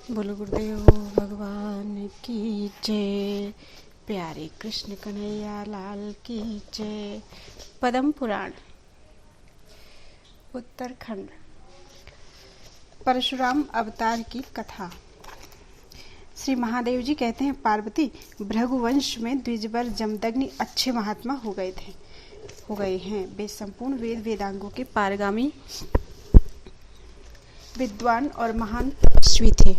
बोलो गुरुदेव भगवान की जय। प्यारे कृष्ण कन्हैया लाल की जय। पद्म पुराण उत्तरखंड। परशुराम अवतार की कथा। श्री महादेव जी कहते हैं, पार्वती, भृगुवंश में द्विजवर जमदग्नि अच्छे महात्मा हो गए हैं। वे संपूर्ण वेद वेदांगों के पारगामी विद्वान और महान तपस्वी थे।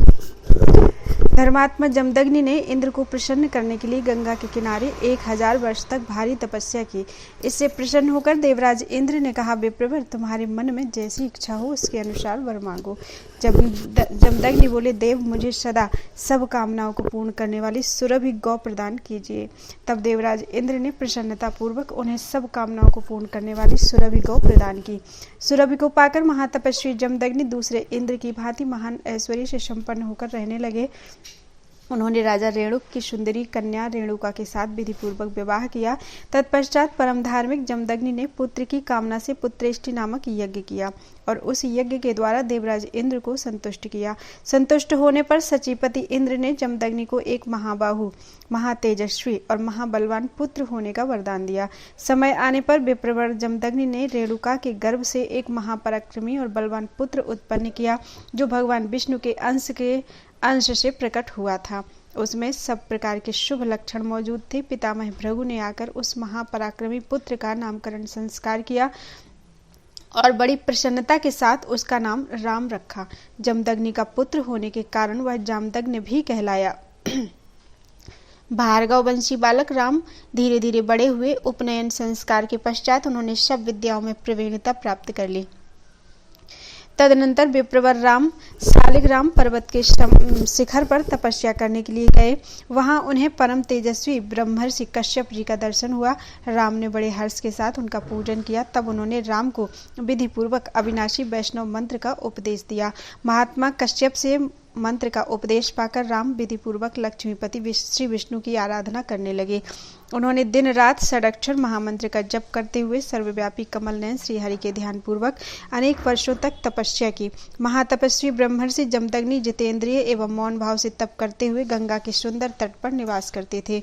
धर्मात्मा जमदग्नि ने इंद्र को प्रसन्न करने के लिए गंगा के किनारे 1000 वर्ष तक भारी तपस्या की। इससे प्रसन्न होकर देवराज इंद्र ने कहा, विप्रवर, तुम्हारे मन में जैसी इच्छा हो उसके अनुसार वर मांगो। जमदग्नि बोले, देव, मुझे सदा सब कामनाओं को पूर्ण करने वाली सुरभि गौ प्रदान कीजिए। तब देवराज इंद्र ने प्रसन्नता पूर्वक उन्हें सब कामनाओं को पूर्ण करने वाली सुरभि गौ प्रदान की। सुरभि को पाकर महातपस्वी जमदग्नि दूसरे इंद्र की भांति महान ऐश्वर्य से संपन्न होकर रहने लगे। उन्होंने राजा रेणुक की सुंदरी कन्या रेणुका के साथ विधि पूर्वक विवाह किया। तत्पश्चात परम धार्मिक जमदग्नि ने पुत्र की कामना से पुत्रेष्टि नामक यज्ञ किया और उस यज्ञ के द्वारा देवराज इंद्र को संतुष्ट किया। संतुष्ट होने पर सचिपति इंद्र ने जमदग्नि को एक महाबाहु, महातेजस्वी और महाबलवान पुत्र होने का वरदान दिया। समय आने पर विप्रवर जमदग्नि ने रेणुका के गर्भ से एक महापराक्रमी और बलवान पुत्र उत्पन्न किया, जो भगवान विष्णु के अंश से प्रकट हुआ था। उसमें सब प्रकार के शुभ लक्षण मौजूद थे। पितामह भृगु ने आकर उस महापराक्रमी पुत्र का नामकरण संस्कार किया और बड़ी प्रसन्नता के साथ उसका नाम राम रखा। जमदग्नि का पुत्र होने के कारण वह जामदग्नि भी कहलाया। भार्गव वंशी बालक राम धीरे धीरे बड़े हुए। उपनयन संस्कार के पश्चात उन्होंने सब विद्याओं में प्रवीणता प्राप्त कर ली। तदनंतर विप्रवर राम शालिग्राम पर्वत के शिखर पर तपस्या करने के लिए गए। वहां उन्हें परम तेजस्वी ब्रह्मर्षि कश्यप जी का दर्शन हुआ। राम ने बड़े हर्ष के साथ उनका पूजन किया। तब उन्होंने राम को विधि पूर्वक अविनाशी वैष्णव मंत्र का उपदेश दिया। महात्मा कश्यप से मंत्र का उपदेश पाकर राम विधि पूर्वक लक्ष्मीपति श्री विष्णु की आराधना करने लगे। उन्होंने दिन रात षडाक्षर महामंत्र का जप करते हुए सर्वव्यापी कमल नयन श्रीहरि के ध्यान पूर्वक अनेक वर्षों तक तपस्या की। महातपस्वी ब्रह्मर्षि जमदग्नि जितेंद्रिय एवं मौन भाव से तप करते हुए गंगा के सुंदर तट पर निवास करते थे।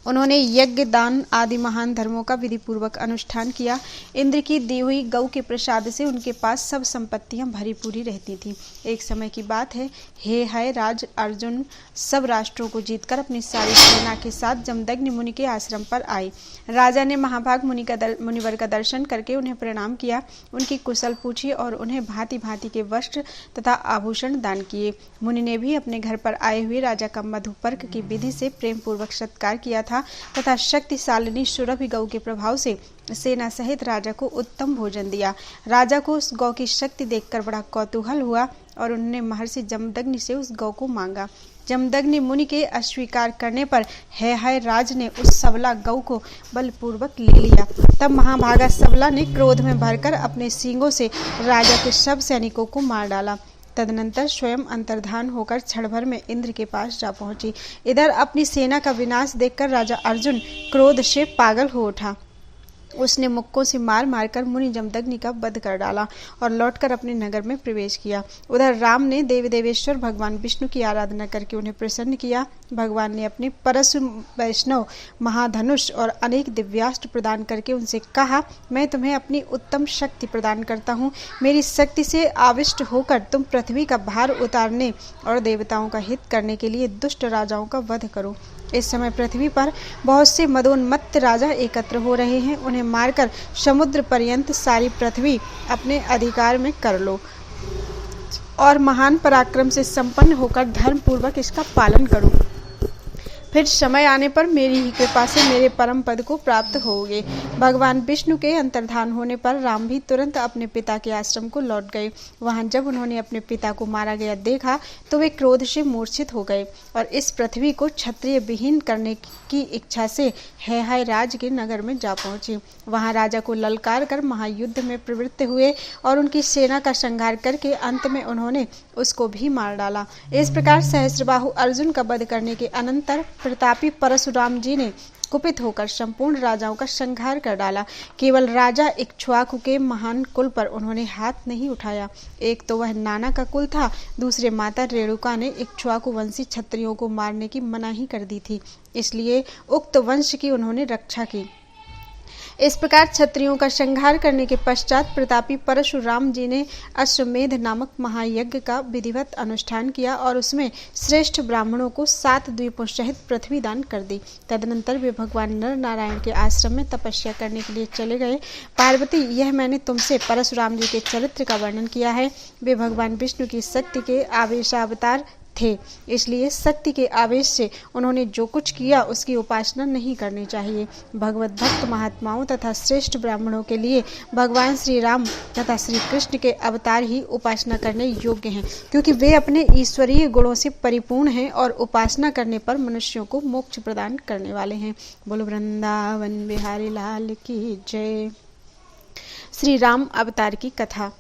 उन्होंने यज्ञ, दान आदि महान धर्मों का विधि पूर्वक अनुष्ठान किया। इंद्र की दी हुई गौ के प्रसाद से उनके पास सब संपत्तियां भरी पूरी रहती थीं। एक समय की बात है, हे राज अर्जुन सब राष्ट्रों को जीतकर अपनी सारी सेना के साथ जमदग्नि मुनि के आश्रम पर आए। राजा ने महाभाग मुनिवर का दर्शन करके उन्हें प्रणाम किया, उनकी कुशल पूछी और उन्हें भांति भांति के वस्त्र तथा आभूषण दान किए। मुनि ने भी अपने घर पर आए हुए राजा का मधुपर्क की विधि से प्रेम पूर्वक सत्कार किया था तथा शक्तिशालिनी सुरभि गौ के प्रभाव से सेना सहित राजा को उत्तम भोजन दिया। राजा को उस गौ की शक्ति देखकर बड़ा कौतूहल हुआ और उन्होंने महर्षि जमदग्नि से उस गौ को मांगा। जमदग्नि मुनि के अस्वीकार करने पर है राज ने उस सबला गौ को बलपूर्वक ले लिया। तब महाभागा सबला ने क्रोध में भरकर अपने सींगों से राजा के सब सैनिकों को मार डाला। तदनंतर स्वयं अंतर्धान होकर क्षण भर में इंद्र के पास जा पहुंची। इधर अपनी सेना का विनाश देखकर राजा अर्जुन क्रोध से पागल हो उठा। उसने मुक्कों से मार मारकर मुनि जमदग्नि का वध कर डाला और लौटकर अपने नगर में प्रवेश किया। उधर राम ने देवेश्वर भगवान विष्णु की आराधना करके उन्हें प्रसन्न किया। भगवान ने अपने परशु वैष्णव महाधनुष और अनेक दिव्यास्त्र प्रदान करके उनसे कहा, मैं तुम्हें अपनी उत्तम शक्ति प्रदान करता हूँ। मेरी शक्ति से आविष्ट होकर तुम पृथ्वी का भार उतारने और देवताओं का हित करने के लिए दुष्ट राजाओं का वध करो। इस समय पृथ्वी पर बहुत से मदोन्मत्त राजा एकत्र हो रहे हैं। उन्हें मारकर समुद्र पर्यंत सारी पृथ्वी अपने अधिकार में कर लो और महान पराक्रम से संपन्न होकर धर्म पूर्वक इसका पालन करो। फिर समय आने पर मेरी ही कृपा से मेरे परम पद को प्राप्त होगे। भगवान विष्णु के अंतर्धान होने पर राम भी तुरंत अपने पिता के आश्रम को लौट गए। वहां जब उन्होंने अपने पिता को मारा गया देखा तो वे क्रोध से मूर्छित हो गए और इस पृथ्वी को क्षत्रिय विहीन करने की इच्छा से है राज के नगर में जा पहुंचे। वहां राजा को ललकार कर महायुद्ध में प्रवृत्त हुए और उनकी सेना का संहार करके अंत में उन्होंने उसको भी मार डाला। इस प्रकार सहस्त्रबाहु अर्जुन का वध करने के अनंतर प्रतापी परशुराम जी ने कुपित होकर संपूर्ण राजाओं का संहार कर डाला। केवल राजा इक्ष्वाकु के महान कुल पर उन्होंने हाथ नहीं उठाया। एक तो वह नाना का कुल था, दूसरे माता रेणुका ने इक्ष्वाकु वंशी क्षत्रियों को मारने की मनाही कर दी थी, इसलिए उक्त वंश की उन्होंने रक्षा की। इस प्रकार क्षत्रियों का संहार करने के पश्चात प्रतापी परशुराम जी ने अश्वमेध नामक महायज्ञ का विधिवत अनुष्ठान किया और उसमें श्रेष्ठ ब्राह्मणों को 7 द्वीपों सहित पृथ्वी दान कर दी। तदनंतर वे भगवान नर नारायण के आश्रम में तपस्या करने के लिए चले गए। पार्वती, यह मैंने तुमसे परशुराम जी के चरित्र का वर्णन किया है। वे भगवान विष्णु की शक्ति के आवेशावतार थे, इसलिए शक्ति के आवेश से उन्होंने जो कुछ किया उसकी उपासना नहीं करनी चाहिए। भगवत भक्त महात्माओं तथा श्रेष्ठ ब्राह्मणों के लिए भगवान श्री राम तथा श्री कृष्ण के अवतार ही उपासना करने योग्य हैं, क्योंकि वे अपने ईश्वरीय गुणों से परिपूर्ण हैं और उपासना करने पर मनुष्यों को मोक्ष प्रदान करने वाले हैं। बोलो वृंदावन बिहारी लाल की जय। श्री राम अवतार की कथा।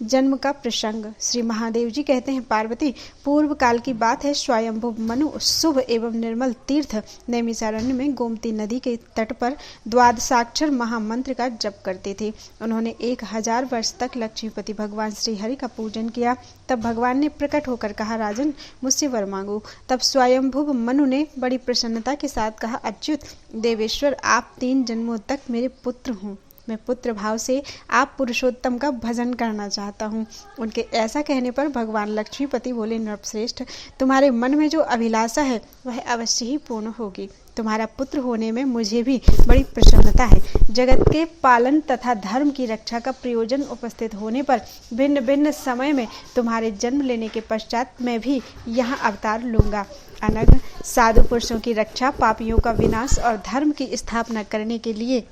जन्म का प्रसंग। श्री महादेव जी कहते हैं, पार्वती, पूर्व काल की बात है। स्वयंभू मनु शुभ एवं निर्मल तीर्थ नैमिषारण्य में गोमती नदी के तट पर द्वादशाक्षर महामंत्र का जप करते थे। उन्होंने 1000 वर्ष तक लक्ष्मीपति भगवान श्री हरि का पूजन किया। तब भगवान ने प्रकट होकर कहा, राजन, मुझसे वर मांगो। तब स्वयंभू मनु ने बड़ी प्रसन्नता के साथ कहा, अच्युत देवेश्वर, आप 3 जन्मों तक मेरे पुत्र हों। मैं पुत्र भाव से आप पुरुषोत्तम का भजन करना चाहता हूँ। उनके ऐसा कहने पर भगवान लक्ष्मीपति बोले, नृपश्रेष्ठ, तुम्हारे मन में जो अभिलाषा है वह अवश्य ही पूर्ण होगी। तुम्हारा पुत्र होने में मुझे भी बड़ी प्रसन्नता है। जगत के पालन तथा धर्म की रक्षा का प्रयोजन उपस्थित होने पर भिन्न भिन्न समय में तुम्हारे जन्म लेने के पश्चात मैं भी यहाँ अवतार लूंगा। अनग साधु पुरुषों की रक्षा, पापियों का विनाश और धर्म की स्थापना करने के लिए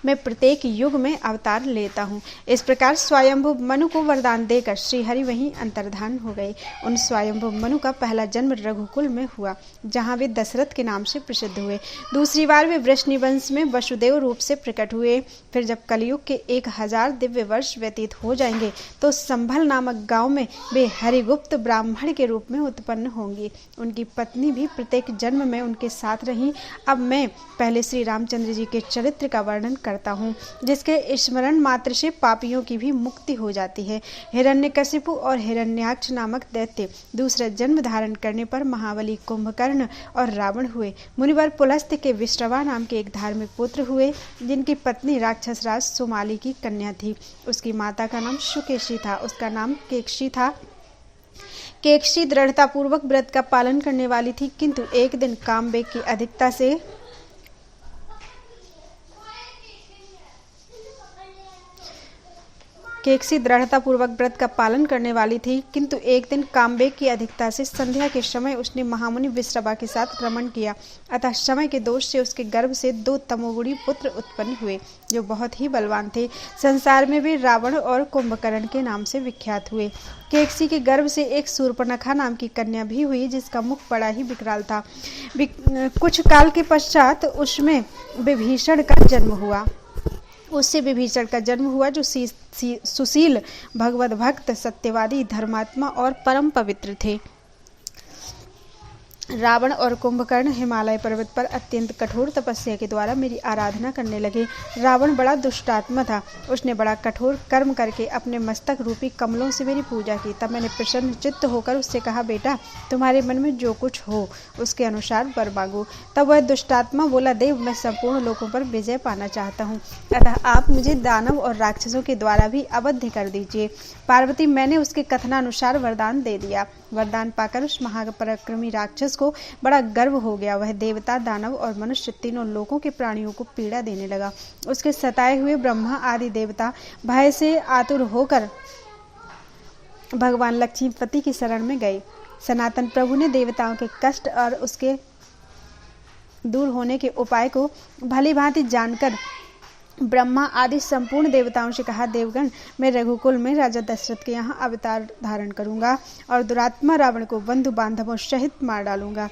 मैं प्रत्येक युग में अवतार लेता हूँ। इस प्रकार स्वयंभू मनु को वरदान देकर श्रीहरि वहीं अंतर्धान हो गए। उन स्वयंभू मनु का पहला जन्म रघुकुल में हुआ, जहाँ वे दशरथ के नाम से प्रसिद्ध हुए। दूसरी बार वे वृष्णिवंश में वसुदेव रूप से प्रकट हुए। फिर जब कलयुग के 1000 दिव्य वर्ष व्यतीत हो जाएंगे तो संभल नामक गांव में वे हरिगुप्त ब्राह्मण के रूप में उत्पन्न होंगी। उनकी पत्नी भी प्रत्येक जन्म में उनके साथ रही। अब मैं पहले श्री रामचंद्र जी के चरित्र का वर्णन करता हूँ, जिसके स्मरण मात्र से पापियों की भी मुक्ति हो जाती है। हिरण्यकशिपु और हिरण्याक्ष नामक दैत्य दूसरा जन्म धारण करने पर महाबली कुंभकर्ण और रावण हुए। मुनिवर पुलस्त्य के विश्रवा नाम के एक धार्मिक पुत्र हुए, जिनकी पत्नी राक्षस राज सुमाली की कन्या थी। उसकी माता का नाम सुकेशी था, उसका नाम केकशी था। केकशी दृढ़तापूर्वक व्रत का पालन करने वाली थी, किंतु एक दिन कामवेग की अधिकता से केकसी दृढ़तापूर्वक व्रत का पालन करने वाली थी, किंतु एक दिन कामवेग की अधिकता से संध्या के समय उसने महामुनि विश्रवा के साथ रमण किया। अतः समय के दोष से उसके गर्भ से 2 तमोगुणी पुत्र उत्पन्न हुए, जो बहुत ही बलवान थे। संसार में वे रावण और कुंभकर्ण के नाम से विख्यात हुए। केकसी के गर्भ से एक शूर्पणखा नाम की कन्या भी हुई, जिसका मुख बड़ा ही विकराल था। कुछ काल के पश्चात उसमें विभीषण का जन्म हुआ। उससे विभीषण का जन्म हुआ, जो सुशील, भगवत भक्त, सत्यवादी, धर्मात्मा और परम पवित्र थे। रावण और कुंभकर्ण हिमालय पर्वत पर अत्यंत कठोर तपस्या के द्वारा मेरी आराधना करने लगे। रावण बड़ा दुष्टात्मा था। उसने बड़ा कठोर कर्म करके अपने मस्तक रूपी कमलों से मेरी पूजा की। तब मैंने प्रसन्न चित्त होकर उससे कहा, बेटा, तुम्हारे मन में जो कुछ हो उसके अनुसार वर मांगो। तब वह दुष्टात्मा बोला, देव, मैं संपूर्ण लोकों पर विजय पाना चाहता हूँ, अतः आप मुझे दानव और राक्षसों के द्वारा भी अवध्य कर दीजिए। पार्वती, मैंने उसके कथनानुसार वरदान दे दिया। वरदान पाकर उस महापराक्रमी राक्षस को बड़ा गर्व हो गया। वह देवता, दानव और मनुष्य तीनों लोकों के प्राणियों को पीड़ा देने लगा। उसके सताए हुए ब्रह्मा आदि देवता भय से आतुर होकर भगवान लक्ष्मीपति की शरण में गए। सनातन प्रभु ने देवताओं के कष्ट और उसके दूर होने के उपाय को भली भांति जानकर ब्रह्मा आदि संपूर्ण देवताओं से कहा, देवगण, मैं रघुकुल में राजा दशरथ के यहाँ अवतार धारण करूंगा और दुरात्मा रावण को बंधु बांधवों सहित मार डालूंगा।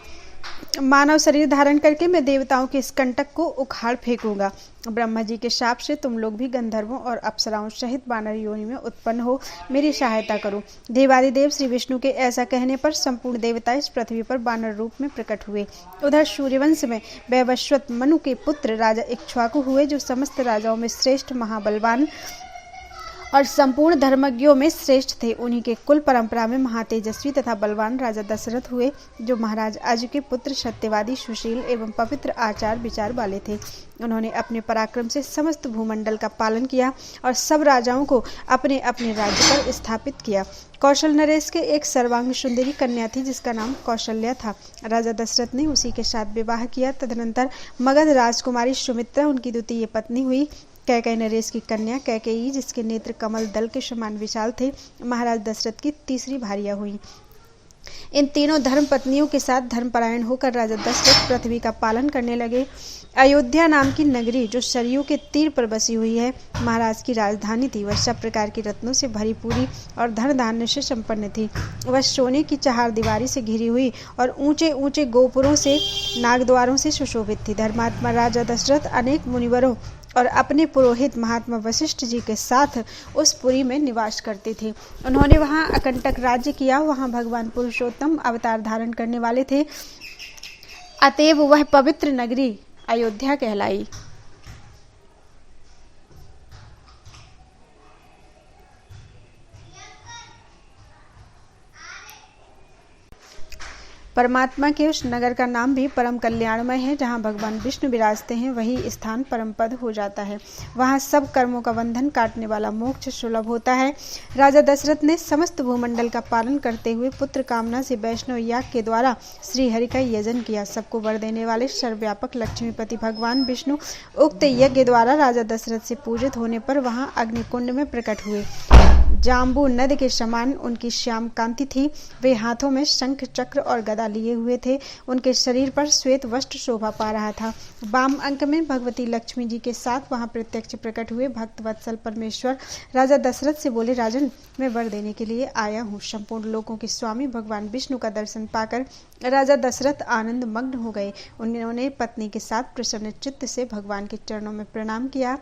मानव शरीर धारण करके मैं देवताओं के इस कंटक को उखाड़ फेंकूंगा। ब्रह्मा जी के शाप से तुम लोग भी गंधर्वों और अप्सराओं सहित वानर योनि में उत्पन्न हो मेरी सहायता करो। देवादिदेव श्री विष्णु के ऐसा कहने पर संपूर्ण देवता इस पृथ्वी पर वानर रूप में प्रकट हुए। उधर सूर्यवंश में वैवस्वत मनु के पुत्र राजा इक्ष्वाकु हुए, जो समस्त राजाओं में श्रेष्ठ, महाबलवान और संपूर्ण धर्मज्ञों में श्रेष्ठ थे। उन्हीं के कुल परंपरा में महातेजस्वी तथा बलवान राजा दशरथ हुए, जो महाराज अजय के पुत्र, सत्यवादी, सुशील एवं पवित्र आचार विचार वाले थे। उन्होंने अपने पराक्रम से समस्त भूमंडल का पालन किया और सब राजाओं को अपने अपने राज्य पर स्थापित किया। कौशल नरेश के एक सर्वांग सुंदरी कन्या थी, जिसका नाम कौशल्या था। राजा दशरथ ने उसी के साथ विवाह किया। तदनंतर मगध राजकुमारी सुमित्रा उनकी द्वितीय पत्नी हुई। कैकेयी नरेश की कन्या कैकेयी, जिसके नेत्र कमल दल के समान विशाल थे, महाराज दशरथ की तीसरी भार्या हुई। इन तीनों धर्म पत्नियों के साथ धर्मपरायण होकर राजा दशरथ पृथ्वी का पालन करने लगे। अयोध्या नाम की नगरी, जो सरयू के तीर पर बसी हुई है, महाराज की राजधानी थी। वह सब प्रकार की रत्नों से भरी पूरी और धन धान्य से संपन्न थी। वह सोने की चार दीवारी से घिरी हुई और ऊंचे ऊंचे गोपुरों से, नागद्वारों से सुशोभित थी। धर्मात्मा राजा दशरथ अनेक मुनिवरों और अपने पुरोहित महात्मा वशिष्ठ जी के साथ उस पुरी में निवास करते थे। उन्होंने वहां अकंटक राज्य किया। वहां भगवान पुरुषोत्तम अवतार धारण करने वाले थे, अतएव वह पवित्र नगरी अयोध्या कहलाई। परमात्मा के उस नगर का नाम भी परम कल्याणमय है। जहाँ भगवान विष्णु विराजते हैं, वही स्थान परम पद हो जाता है। वहाँ सब कर्मों का बंधन काटने वाला मोक्ष सुलभ होता है। राजा दशरथ ने समस्त भूमंडल का पालन करते हुए पुत्र कामना से वैष्णव याग के द्वारा श्री हरि का यजन किया। सबको वर देने वाले सर्वव्यापक लक्ष्मीपति भगवान विष्णु उक्त यज्ञ द्वारा राजा दशरथ से पूजित होने पर वहाँ अग्निकुंड में प्रकट हुए। जाम्बू नद के समान उनकी श्याम कांति थी। वे हाथों में शंख, चक्र और गदा लिए हुए थे। उनके शरीर पर श्वेत वस्त्र शोभा पा रहा था। वाम अंक में भगवती लक्ष्मी जी के साथ वहां प्रत्यक्ष प्रकट हुए भक्त वत्सल परमेश्वर राजा दशरथ से बोले, राजन, मैं वर देने के लिए आया हूँ। संपूर्ण लोकों के स्वामी भगवान विष्णु का दर्शन पाकर राजा दशरथ आनंद मग्न हो गए। उन्होंने पत्नी के साथ प्रसन्न चित्त से भगवान के चरणों में प्रणाम किया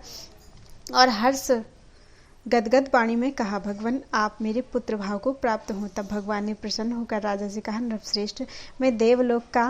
और हर्ष गदगद वाणी में कहा, भगवान, आप मेरे पुत्र भाव को प्राप्त हो। तब भगवान ने प्रसन्न होकर राजा से कहा, नृपश्रेष्ठ, मैं देवलोक का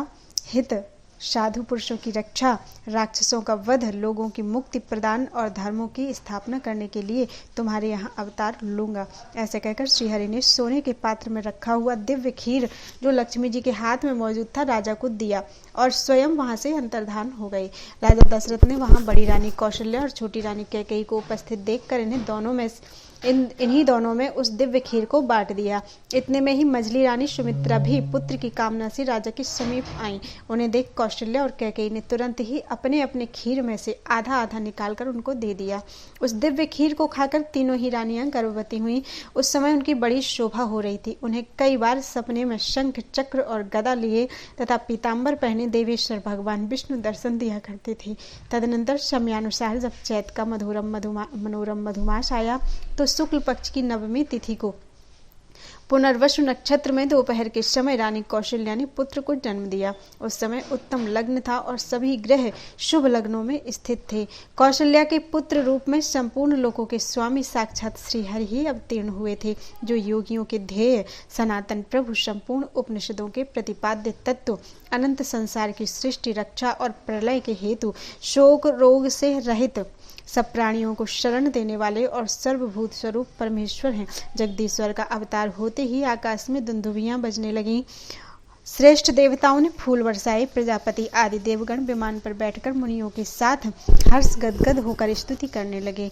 हित, साधु पुरुषों की रक्षा, राक्षसों का वध, लोगों की मुक्ति प्रदान और धर्मों की स्थापना करने के लिए तुम्हारे यहाँ अवतार लूंगा। ऐसे कहकर श्रीहरि ने सोने के पात्र में रखा हुआ दिव्य खीर, जो लक्ष्मी जी के हाथ में मौजूद था, राजा को दिया और स्वयं वहां से अंतर्धान हो गए। राजा दशरथ ने वहां बड़ी रानी कौशल्या और छोटी रानी कैकेयी को उपस्थित देखकर इन्हीं दोनों में उस दिव्य खीर को बांट दिया। इतने में ही मझली रानी सुमित्रा भी पुत्र की कामना से राजा के समीप आईं। उन्हें देख कौशल्या और कैकेयी ने तुरंत ही अपने अपने खीर में से आधा आधा निकालकर उनको दे दिया। उस दिव्य खीर को खाकर तीनों ही रानियां गर्भवती हुईं। उस समय उनकी बड़ी शोभा हो रही थी। उन्हें कई बार सपने में शंख, चक्र और गदा लिए तथा पीताम्बर पहने देवेश्वर भगवान विष्णु दर्शन दिया करते थे। तदनंतर समयानुसार जब चैत का मनोरम मधुमास आया, तो शुक्ल पक्ष की नवमी तिथि को पुनर्वसु नक्षत्र में दोपहर के समय रानी कौशल्या ने पुत्र को जन्म दिया। उस समय उत्तम लग्न था और सभी ग्रह शुभ लग्नों में स्थित थे। कौशल्या के पुत्र रूप में संपूर्ण लोकों के स्वामी साक्षात श्री हरि ही अवतीर्ण हुए थे, जो योगियों के ध्येय, सनातन प्रभु, संपूर्ण उपनिषदों के प्रतिपाद्य तत्व, अनंत संसार की सृष्टि, रक्षा और प्रलय के हेतु, शोक रोग से रहित, सब प्राणियों को शरण देने वाले और सर्वभूत स्वरूप परमेश्वर हैं। जगदीश्वर का अवतार होते ही आकाश में दुंदुभियां बजने लगीं। श्रेष्ठ देवताओं ने फूल बरसाए। प्रजापति आदि देवगण विमान पर बैठकर मुनियों के साथ हर्ष गदगद होकर स्तुति करने लगे।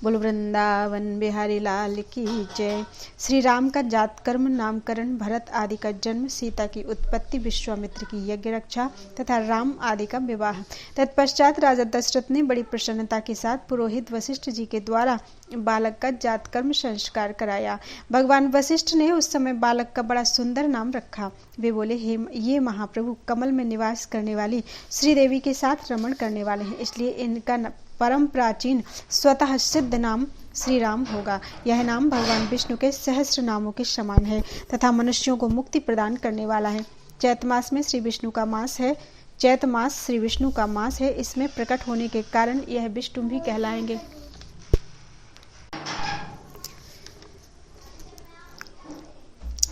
बोलो वृंदावन बिहारी लाल की जय। श्री राम का जात कर्म, नामकरण, भरत आदि का जन्म, सीता की उत्पत्ति, विश्वामित्र की यज्ञ रक्षा तथा राम आदि का विवाह। तत्पश्चात राजा दशरथ ने बड़ी प्रसन्नता के साथ पुरोहित वशिष्ठ जी के द्वारा बालक का जात कर्म संस्कार कराया। भगवान वशिष्ठ ने उस समय बालक का बड़ा सुंदर नाम रखा। वे बोले, हे ये महाप्रभु कमल में निवास करने वाली श्री देवी के साथ रमण करने वाले हैं, इसलिए इनका परम प्राचीन स्वतः सिद्ध नाम श्री राम होगा। यह नाम भगवान विष्णु के सहस्त्र नामों के समान है तथा मनुष्यों को मुक्ति प्रदान करने वाला है। चैत मास में श्री विष्णु का मास है। चैत मास श्री विष्णु का मास है। इसमें प्रकट होने के कारण यह विष्णु भी कहलाएंगे।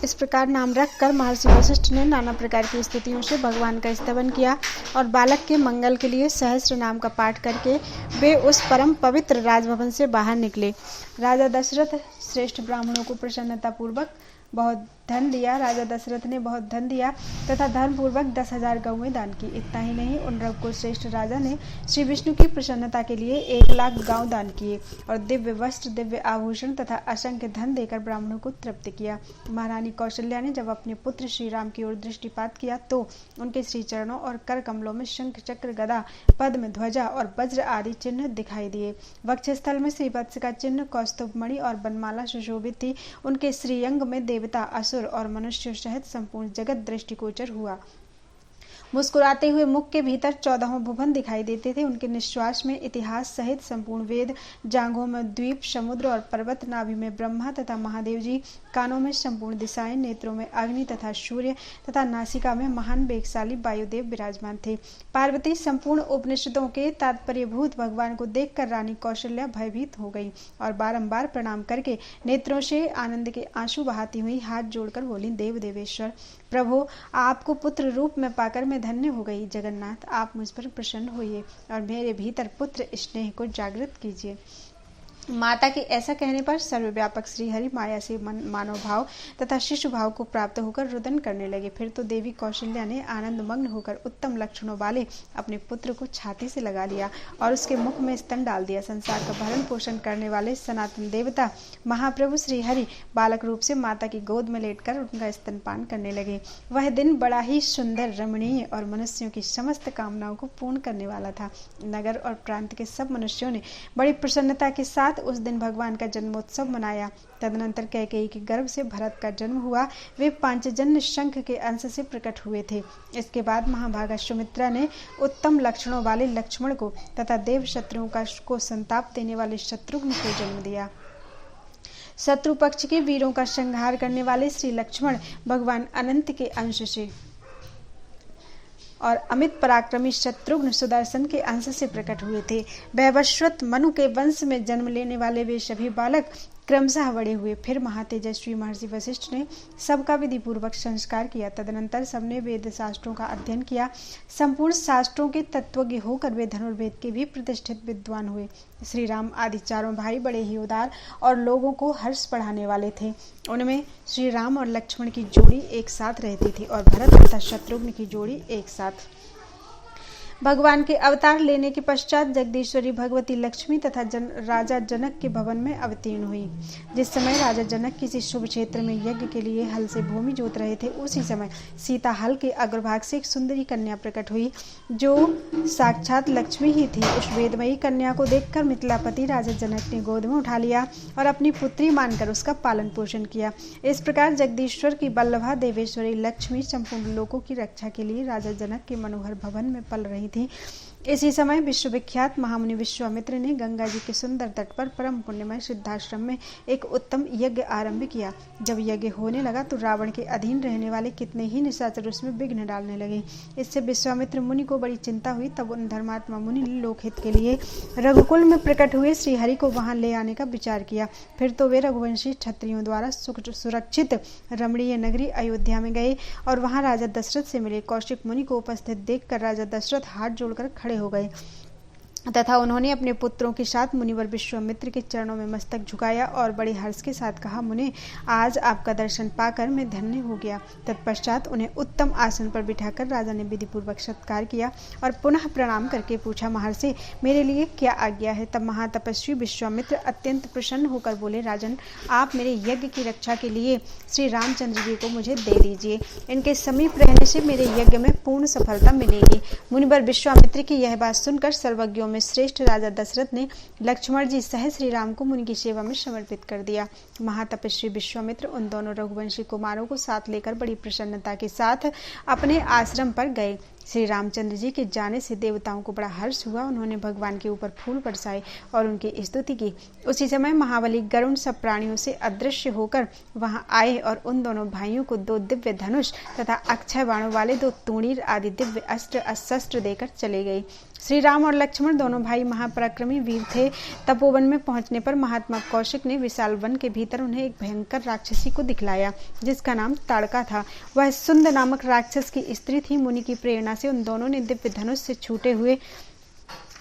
इस प्रकार नाम रखकर महर्षि वशिष्ठ ने नाना प्रकार की स्तुतियों से भगवान का स्तवन किया और बालक के मंगल के लिए सहस्त्र नाम का पाठ करके वे उस परम पवित्र राजभवन से बाहर निकले। राजा दशरथ श्रेष्ठ ब्राह्मणों को प्रसन्नता पूर्वक बहुत धन दिया। राजा दशरथ ने बहुत धन दिया तथा धन पूर्वक 10,000 गौएं दान की। इतना ही नहीं, उन रघुकुल श्रेष्ठ राजा ने श्री विष्णु की प्रसन्नता के लिए 1,00,000 गांव दान किए और दिव्य वस्त्र, दिव्य आभूषण तथा असंख्य धन देकर ब्राह्मणों को तृप्त किया। महारानी कौशल्या ने जब अपने पुत्र श्री राम की ओर दृष्टिपात किया तो उनके श्री चरणों और कर कमलों में शंख, चक्र, गदा, पद्म, ध्वजा और वज्र आदि चिन्ह दिखाई दिए। वक्षस्थल में श्रीवत्स का चिन्ह, कौस्तुभ मणि और बनमाला सुशोभित थी। उनके श्रीअंग में देवता, असुर और मनुष्य सहित संपूर्ण जगत दृष्टिगोचर हुआ। मुस्कुराते हुए मुख के भीतर 14 भुवन दिखाई देते थे। उनके निश्वास में इतिहास सहित संपूर्ण वेद, जांघों में द्वीप, समुद्र और पर्वत, नाभि में ब्रह्मा तथा महादेव जी, कानों में संपूर्ण दिशाएं, नेत्रों में अग्नि तथा सूर्य तथा नासिका में महान वेगशाली वायुदेव विराजमान थे। पार्वती संपूर्ण उपनिषदों के तात्पर्यभूत भगवान को देखकर रानी कौशल्या भयभीत हो गई और बारंबार प्रणाम करके नेत्रों से आनंद के आंसू बहाती हुई हाथ जोड़कर बोली, देव देवेश्वर प्रभु, आपको पुत्र रूप में पाकर मैं धन्य हो गई। जगन्नाथ, आप मुझ पर प्रसन्न होइए और मेरे भीतर पुत्र स्नेह को जागृत कीजिए। माता के ऐसा कहने पर सर्वव्यापक श्रीहरि माया से मानव भाव तथा शिशु भाव को प्राप्त होकर रुदन करने लगे। फिर तो देवी कौशल्या ने आनंद मग्न होकर उत्तम लक्षणों वाले अपने पुत्र को छाती से लगा लिया और उसके मुख में स्तन डाल दिया। संसार का भरण पोषण करने वाले सनातन देवता महाप्रभु श्रीहरि बालक रूप से माता की गोद में लेटकर उनका स्तनपान करने लगे। वह दिन बड़ा ही सुंदर, रमणीय और मनुष्यों की समस्त कामनाओं को पूर्ण करने वाला था। नगर और प्रांत के सब मनुष्यों ने बड़ी प्रसन्नता के साथ उस दिन भगवान का जन्मोत्सव मनाया। तदनंतर कैकेयी के गर्भ से भरत का जन्म हुआ। वे पांचजन्य शंख के अंश से प्रकट हुए थे। इसके बाद महाभागा सुमित्रा ने उत्तम लक्षणों वाले लक्ष्मण को तथा देव शत्रुओं को संताप देने वाले शत्रुघ्न को जन्म दिया। शत्रु पक्ष के वीरों का संहार करने वाले श्री लक्ष्मण भगवान अनंत के अंश से और अमित पराक्रमी शत्रुघ्न सुदर्शन के अंश से प्रकट हुए थे। वैवस्वत मनु के वंश में जन्म लेने वाले वे सभी बालक क्रमशः बड़े हुए। फिर महातेजस्वी महर्षि वशिष्ठ ने सबका विधि पूर्वक संस्कार किया। तदनंतर सबने वेद शास्त्रों का अध्ययन किया। संपूर्ण शास्त्रों के तत्वज्ञ होकर वे धनुर्वेद के भी प्रतिष्ठित विद्वान हुए। श्री राम आदि चारों भाई बड़े ही उदार और लोगों को हर्ष बढ़ाने वाले थे। उनमें श्री राम और लक्ष्मण की जोड़ी एक साथ रहती थी और भरत तथा शत्रुघ्न की जोड़ी एक साथ। भगवान के अवतार लेने के पश्चात जगदीश्वरी भगवती लक्ष्मी तथा राजा जनक के भवन में अवतीर्ण हुई। जिस समय राजा जनक किसी शुभ क्षेत्र में यज्ञ के लिए हल से भूमि जोत रहे थे, उसी समय सीता हल के अग्रभाग से एक सुंदरी कन्या प्रकट हुई जो साक्षात लक्ष्मी ही थी। उस वेदमयी कन्या को देखकर मिथिलापति राजा जनक ने गोद में उठा लिया और अपनी पुत्री मानकर उसका पालन पोषण किया। इस प्रकार जगदीश्वर की वल्लभा देवेश्वरी लक्ष्मी संपूर्ण लोकों की रक्षा के लिए राजा जनक के मनोहर भवन में पल रही थी। इसी समय विश्वविख्यात महामुनि विश्वामित्र ने गंगा जी के सुंदर तट पर परम पुण्यमय सिद्धाश्रम में एक उत्तम यज्ञ आरंभ किया। जब यज्ञ होने लगा तो रावण के अधीन रहने वाले कितने ही निशाचर उसमें विघ्न डालने लगे। इससे विश्वामित्र मुनि को बड़ी चिंता हुई। तब उन धर्मात्मा मुनि ने लोकहित के लिए रघुकुल में प्रकट हुए श्रीहरि को वहां ले आने का विचार किया। फिर तो वे रघुवंशी क्षत्रियों द्वारा सुरक्षित रमणीय नगरी अयोध्या में गए और वहां राजा दशरथ से मिले। कौशिक मुनि को उपस्थित देखकर राजा दशरथ हाथ जोड़कर खड़े हो गए तथा उन्होंने अपने पुत्रों के साथ मुनिवर विश्वामित्र के चरणों में मस्तक झुकाया और बड़े हर्ष के साथ कहा, मुने, आज आपका दर्शन पाकर मैं धन्य हो गया। तत्पश्चात उन्हें उत्तम आसन पर बिठाकर राजा ने विधि पूर्वक सत्कार किया और पुनः प्रणाम करके पूछा, महर्षि, मेरे लिए क्या आज्ञा है? तब महातपस्वी विश्वामित्र अत्यंत प्रसन्न होकर बोले, राजन, आप मेरे यज्ञ की रक्षा के लिए श्री रामचंद्र जी को मुझे दे दीजिए। इनके समीप रहने से मेरे यज्ञ में पूर्ण सफलता मिलेगी। मुनिवर विश्वामित्र की यह बात सुनकर सर्वज्ञों में श्रेष्ठ राजा दशरथ ने लक्ष्मण जी सहित श्री राम को मुनि की सेवा में समर्पित कर दिया। महातपस्वी विश्वामित्र उन दोनों रघुवंशी कुमारों को साथ लेकर बड़ी प्रसन्नता के साथ अपने आश्रम पर गए। श्री रामचंद्र जी के जाने से देवताओं को बड़ा हर्ष हुआ। उन्होंने भगवान के ऊपर फूल बरसाए और उनकी स्तुति की। उसी समय महाबली गरुण सब प्राणियों से अदृश्य होकर वहां आए और उन दोनों भाइयों को 2 दिव्य धनुष तथा अक्षय बाणों वाले 2 तूणीर आदि दिव्य अस्त्र शस्त्र देकर चले गए। श्री राम और लक्ष्मण दोनों भाई महापराक्रमी वीर थे। तपोवन में पहुंचने पर महात्मा कौशिक ने विशाल वन के भीतर उन्हें एक भयंकर राक्षसी को दिखलाया, जिसका नाम ताड़का था। वह सुंद नामक राक्षस की स्त्री थी। मुनि की प्रेरणा से उन दोनों ने दिव्य धनुष से छूटे हुए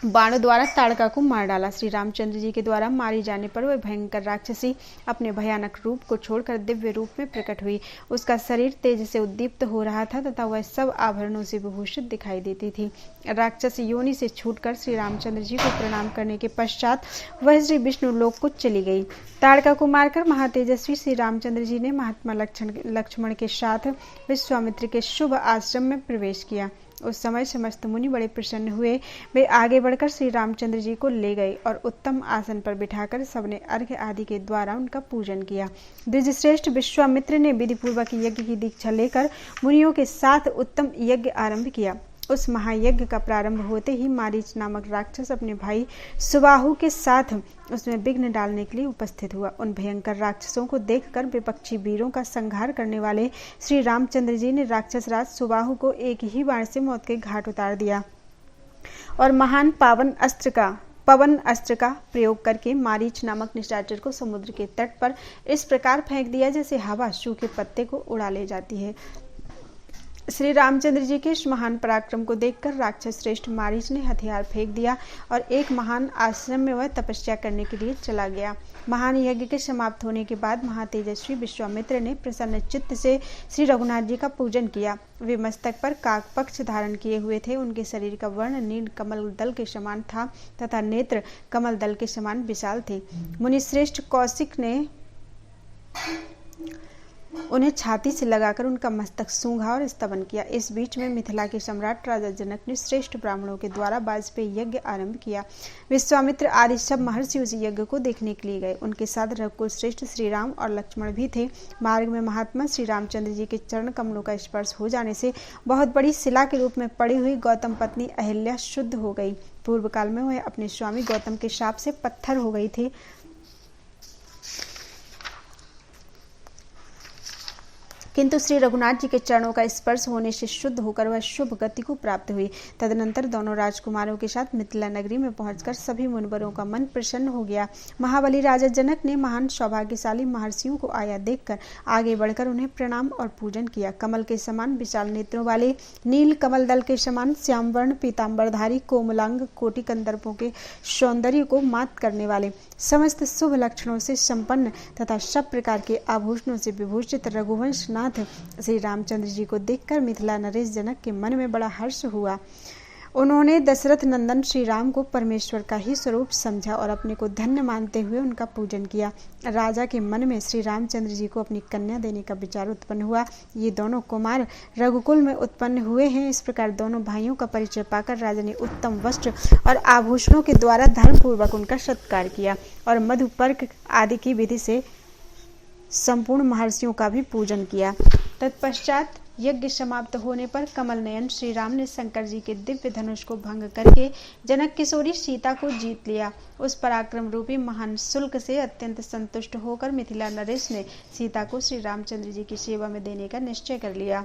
बाणों द्वारा ताड़का को मार डाला। श्री रामचंद्र जी के द्वारा मारी जाने पर वह भयंकर राक्षसी अपने भयानक रूप को छोड़कर दिव्य रूप में प्रकट हुई। उसका शरीर तेज से उद्दीप्त हो रहा था तथा वह सब आभरणों से विभूषित दिखाई देती थी। राक्षस योनि से छूटकर श्री रामचंद्र जी को प्रणाम करने के पश्चात वह श्री विष्णु लोक को चली गई। ताड़का को मारकर महातेजस्वी श्री रामचंद्र जी ने महात्मा लक्ष्मण के साथ विश्वामित्र के शुभ आश्रम में प्रवेश किया। उस समय समस्त मुनि बड़े प्रसन्न हुए। वे आगे बढ़कर श्री रामचंद्र जी को ले गए और उत्तम आसन पर बिठाकर सबने अर्घ्य आदि के द्वारा उनका पूजन किया। द्विजश्रेष्ठ विश्वामित्र ने विधि पूर्वक यज्ञ की दीक्षा लेकर मुनियों के साथ उत्तम यज्ञ आरंभ किया। उस महायज्ञ का प्रारंभ होते ही मारीच नामक राक्षस अपने भाई सुबाहु के साथ उसमें विघ्न डालने के लिए उपस्थित हुआ। उन भयंकर राक्षसों को देखकर विपक्षी वीरों का संहार करने वाले श्री रामचंद्र जी ने राक्षस राज सुबाहु को एक ही बाण से मौत के घाट उतार दिया और महान पवन अस्त्र का प्रयोग करके मारीच नामक निशाचर को समुद्र के तट पर इस प्रकार फेंक दिया जैसे हवा सूखे पत्ते को उड़ा ले जाती है। श्री रामचंद्र जी के इस महान पराक्रम को देखकर राक्षस श्रेष्ठ मारीच ने हथियार फेंक दिया और एक महान आश्रम में वह तपस्या करने के लिए चला गया। महान यज्ञ के समाप्त होने के बाद महातेजस्वी विश्वामित्र ने प्रसन्न चित्त से श्री रघुनाथ जी का पूजन किया। वे मस्तक पर काक पक्ष धारण किए हुए थे। उनके शरीर का वर्ण नील कमल दल के समान था तथा नेत्र कमल दल के समान विशाल थे। मुनि श्रेष्ठ कौशिक ने उन्हें छाती से लगाकर उनका मस्तक सूंघा और स्तवन किया। इस बीच में मिथिला के सम्राट राजा जनक ने श्रेष्ठ ब्राह्मणों के द्वारा वाजपेयी यज्ञ आरंभ किया। विश्वामित्र आदि सब महर्षि उस यज्ञ को देखने के लिए गए। उनके साथ रघुकुल श्रेष्ठ श्री राम और लक्ष्मण भी थे। मार्ग में महात्मा श्री रामचंद्र जी के चरण कमलों का स्पर्श हो जाने से बहुत बड़ी शिला के रूप में पड़ी हुई गौतम पत्नी अहिल्या शुद्ध हो गई। पूर्व काल में वह अपने स्वामी गौतम के शाप से पत्थर हो गई थी, किंतु श्री रघुनाथ जी के चरणों का स्पर्श होने से शुद्ध होकर वह शुभ गति को प्राप्त हुई। तदनंतर दोनों राजकुमारों के साथ मिथिला नगरी में पहुंचकर सभी मुनिवरों का मन प्रसन्न हो गया। महाबली राजा जनक ने महान सौभाग्यशाली महर्षियों को आया देखकर आगे बढ़कर उन्हें प्रणाम और पूजन किया। कमल के समान विशाल नेत्रों वाले, नील कमल दल के समान श्यामवर्ण पीताम्बरधारी, कोमलांग, कोटि कंदर्पों के सौंदर्य को मात करने वाले, समस्त शुभ लक्षणों से संपन्न तथा सब प्रकार के आभूषणों से विभूषित रघुवंश श्री रामचंद्र जी को देखकर मिथिला नरेश जनक के मन में बड़ा हर्ष हुआ। उन्होंने दशरथ नंदन श्री राम को परमेश्वर का ही स्वरूप समझा और अपने को धन्य मानते हुए उनका पूजन किया। राजा के मन में श्री रामचंद्र जी को अपनी कन्या देने का विचार उत्पन्न हुआ। ये दोनों कुमार रघुकुल में उत्पन्न हुए हैं। इस प्रकार दोनों भाइयों का परिचय पाकर राजा ने उत्तम वस्त्र और आभूषणों के द्वारा धर्म पूर्वक उनका सत्कार किया और मधुपर्क आदि की विधि से संपूर्ण महर्षियों का भी पूजन किया। तत्पश्चात यज्ञ समाप्त होने पर कमल नयन श्री राम ने शंकर जी के दिव्य धनुष को भंग करके जनक किशोरी सीता को जीत लिया। उस पराक्रम रूपी महान शुल्क से अत्यंत संतुष्ट होकर मिथिला नरेश ने सीता को श्री रामचंद्र जी की सेवा में देने का निश्चय कर लिया।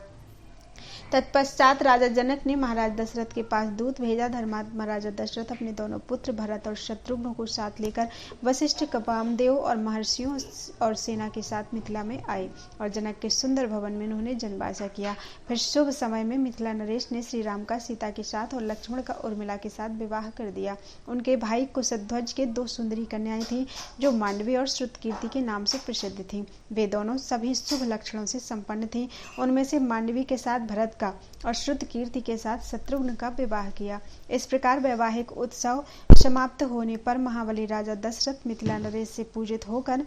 तत्पश्चात राजा जनक ने महाराज दशरथ के पास दूत भेजा। धर्मात्मा राजा दशरथ अपने दोनों पुत्र भरत और शत्रुघ्न को साथ लेकर वशिष्ठ, कपामदेव और महर्षियों और सेना के साथ मिथिला में आए और जनक के सुंदर भवन में उन्होंने जनवासा किया। फिर शुभ समय में मिथिला नरेश ने श्री राम का सीता के साथ और लक्ष्मण का उर्मिला के साथ विवाह कर दिया। उनके भाई कुशध्वज के 2 सुंदरी कन्याएं थीं जो मांडवी और श्रुतकीर्ति के नाम से प्रसिद्ध थीं। वे दोनों सभी शुभ लक्षणों से संपन्न थीं। उनमें से मांडवी के साथ भरत और श्रुतकीर्ति के साथ शत्रुघ्न का विवाह किया। इस प्रकार वैवाहिक उत्सव समाप्त होने पर महाबली राजा दशरथ मिथिला नरेश से पूजित होकर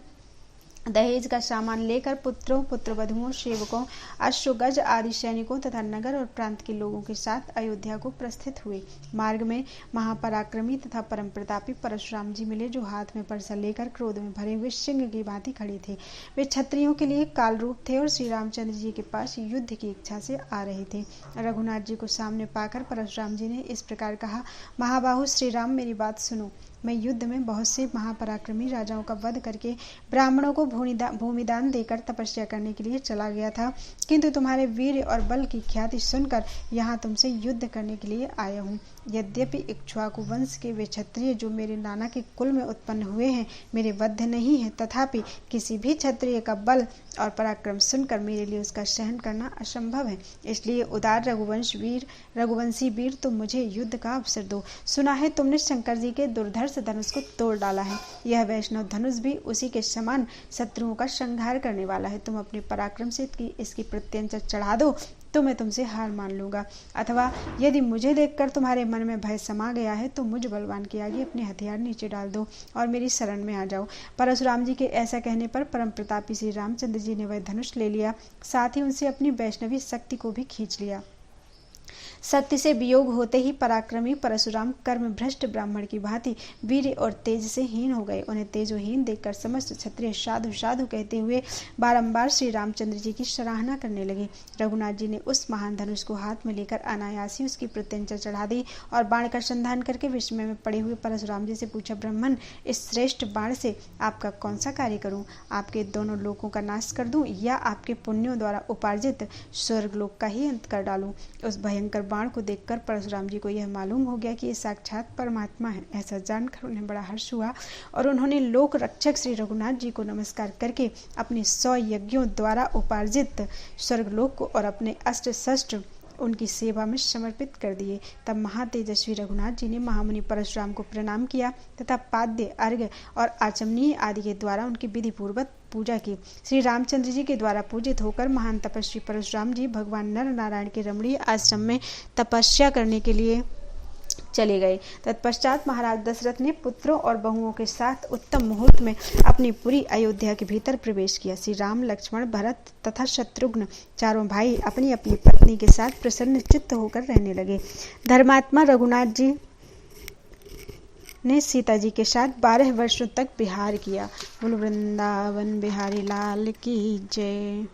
दहेज का सामान लेकर पुत्रों, पुत्रवधुओं, सेवकों, अश्वगज आदि सैनिकों तथा नगर और प्रांत के लोगों के साथ अयोध्या को प्रस्थित हुए। मार्ग में महापराक्रमी तथा परम प्रतापी परशुराम जी मिले, जो हाथ में परसा लेकर क्रोध में भरे हुए सिंह की भांति खड़े थे। वे क्षत्रियों के लिए काल रूप थे और श्री रामचंद्र जी के पास युद्ध की इच्छा से आ रहे थे। रघुनाथ जी को सामने पाकर परशुराम जी ने इस प्रकार कहा, महाबाहु श्री राम, मेरी बात सुनो। मैं युद्ध में बहुत से महापराक्रमी राजाओं का वध करके ब्राह्मणों को भूमिदान देकर तपस्या करने के लिए चला गया था, किंतु तुम्हारे वीर और बल की ख्याति सुनकर यहाँ तुमसे युद्ध करने के लिए आया हूँ। यद्यपि इक्ष्वाकु वंश के वे क्षत्रिय जो मेरे नाना के कुल में उत्पन्न हुए हैं मेरे वध्य नहीं है, तथापि किसी भी क्षत्रिय का बल और पराक्रम सुनकर मेरे लिए उसका सहन करना असंभव है। इसलिए उदार रघुवंशी वीर तुम मुझे युद्ध का अवसर दो। सुना है तुमने शंकर जी के दुर्धर्ष धनुष को तोड़ डाला है। यह वैष्णव धनुष भी उसी के समान शत्रुओं का संहार करने वाला है। तुम अपने पराक्रम से इसकी प्रत्यंचा चढ़ा दो तो मैं तुमसे हार मान लूंगा, अथवा यदि मुझे देखकर तुम्हारे मन में भय समा गया है तो मुझ बलवान के आगे अपने हथियार नीचे डाल दो और मेरी शरण में आ जाओ। परशुराम जी के ऐसा कहने पर परम प्रतापी श्री रामचंद्र जी ने वह धनुष ले लिया, साथ ही उनसे अपनी वैष्णवी शक्ति को भी खींच लिया। शक्ति से वियोग होते ही पराक्रमी परशुराम कर्म भ्रष्ट ब्राह्मण की भांति वीर और तेज से हीन हो गए। उन्हें तेजोहीन देखकर समस्त क्षत्रिय साधु साधु कहते हुए बारंबार श्री रामचंद्र जी की सराहना करने लगे। रघुनाथ जी ने उस महान धनुष को हाथ में लेकर अनायास ही उसकी प्रत्यंचा चढ़ा दी और बाण का संधान करके विस्मय में पड़े हुए परशुराम जी से पूछा, ब्राह्मण, इस श्रेष्ठ बाण से आपका कौन सा कार्य करूं? आपके दोनों लोकों का नाश कर दूं या आपके पुण्यों द्वारा उपार्जित स्वर्गलोक का ही अंत कर डालूं? उस भयंकर बाण को देखकर परशुराम जी को यह मालूम हो गया कि ये साक्षात परमात्मा है। ऐसा जानकर उन्हें बड़ा हर्ष हुआ और उन्होंने लोक रक्षक श्री रघुनाथ जी को नमस्कार करके अपने 100 यज्ञों द्वारा उपार्जित स्वर्गलोक को और अपने अस्त्र शस्त्र उनकी सेवा में समर्पित कर दिए। तब महातेजस्वी रघुनाथ जी ने महामुनि परशुराम को प्रणाम किया तथा पाद्य, अर्घ्य और आचमनीय आदि के द्वारा उनकी विधि पूर्वक पूजा की। श्री रामचंद्र जी के द्वारा पूजित होकर महान तपस्वी परशुराम जी भगवान नर नारायण के रमणीय आश्रम में तपस्या करने के लिए चले गए। तत्पश्चात महाराज दशरथ ने पुत्रों और बहुओं के साथ उत्तम मुहूर्त में अपनी पूरी अयोध्या के भीतर प्रवेश किया। श्री राम, लक्ष्मण, भरत तथा शत्रुघ्न चारों भाई अपनी अपनी पत्नी के साथ प्रसन्न चित्त होकर रहने लगे। धर्मात्मा रघुनाथ जी ने सीता जी के साथ 12 वर्षों तक विहार किया। बोलो वृंदावन बिहारी लाल की जय।